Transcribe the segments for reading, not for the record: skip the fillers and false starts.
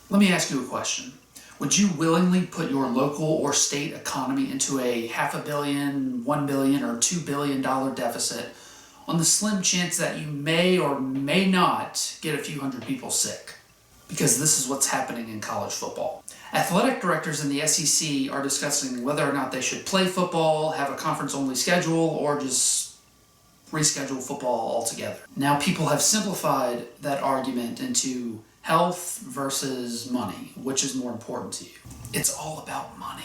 Let me ask you a question. Would you willingly put your local or state economy into a $500 million, $1 billion, or $2 billion deficit on the slim chance that you may or may not get a few hundred people sick? Because this is what's happening in college football. Athletic directors in the SEC are discussing whether or not they should play football, have a conference-only schedule, or just reschedule football altogether. Now, people have simplified that argument into health versus money. Which is more important to you? It's all about money.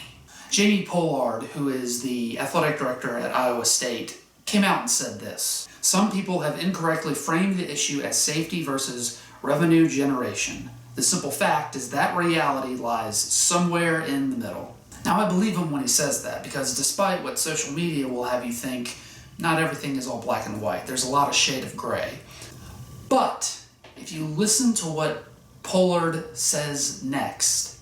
Jamie Pollard, who is the athletic director at Iowa State, came out and said this: "Some people have incorrectly framed the issue as safety versus revenue generation. The simple fact is that reality lies somewhere in the middle." Now, I believe him when he says that, because despite what social media will have you think, not everything is all black and white. There's a lot of shade of gray. But if you listen to what Pollard says next,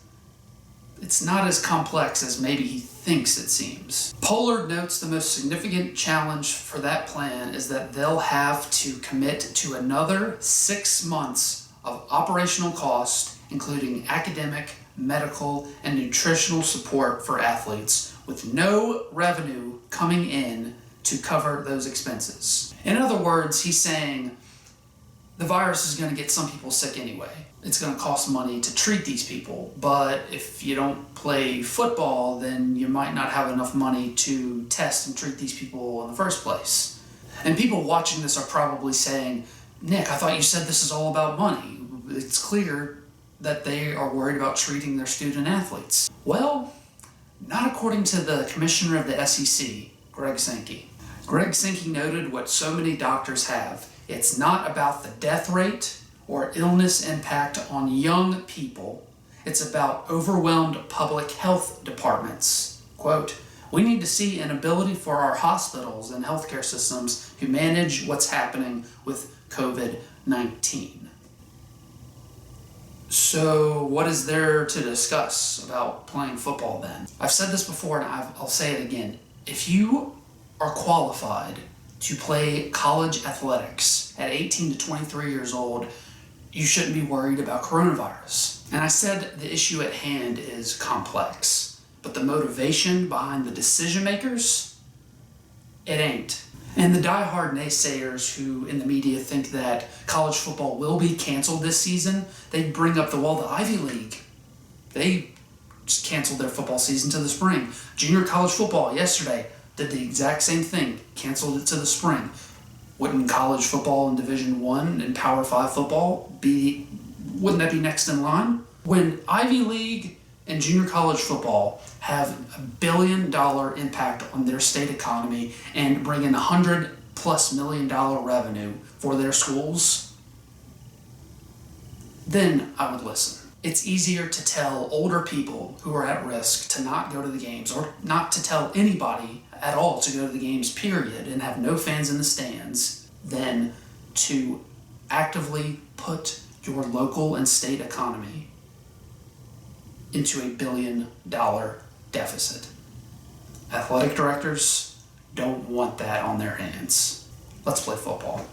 it's not as complex as maybe he thinks it seems. Pollard notes the most significant challenge for that plan is that they'll have to commit to another 6 months of operational cost, including academic, medical, and nutritional support for athletes, with no revenue coming in to cover those expenses. In other words, he's saying the virus is going to get some people sick anyway. It's going to cost money to treat these people, but if you don't play football, then you might not have enough money to test and treat these people in the first place. And people watching this are probably saying, "Nick, I thought you said this is all about money. It's clear that they are worried about treating their student athletes." Well, not according to the commissioner of the SEC, Greg Sankey. Greg Sankey noted what so many doctors have. It's not about the death rate or illness impact on young people. It's about overwhelmed public health departments. Quote, "We need to see an ability for our hospitals and healthcare systems to manage what's happening with COVID-19. So what is there to discuss about playing football then? I've said this before and I'll say it again. If you are qualified to play college athletics at 18 to 23 years old, you shouldn't be worried about coronavirus. And I said the issue at hand is complex, but the motivation behind the decision makers, it ain't. And the diehard naysayers who in the media think that college football will be canceled this season, they bring up the Ivy League. They just canceled their football season to the spring. Junior college football yesterday did the exact same thing, canceled it to the spring. Wouldn't college football in Division I and Power 5 football wouldn't that be next in line? When Ivy League and junior college football have $1 billion impact on their state economy and bring in $100+ million revenue for their schools, then I would listen. It's easier to tell older people who are at risk to not go to the games, or not to tell anybody at all to go to the games, period, and have no fans in the stands, than to actively put your local and state economy into $1 billion deficit. Athletic directors don't want that on their hands. Let's play football.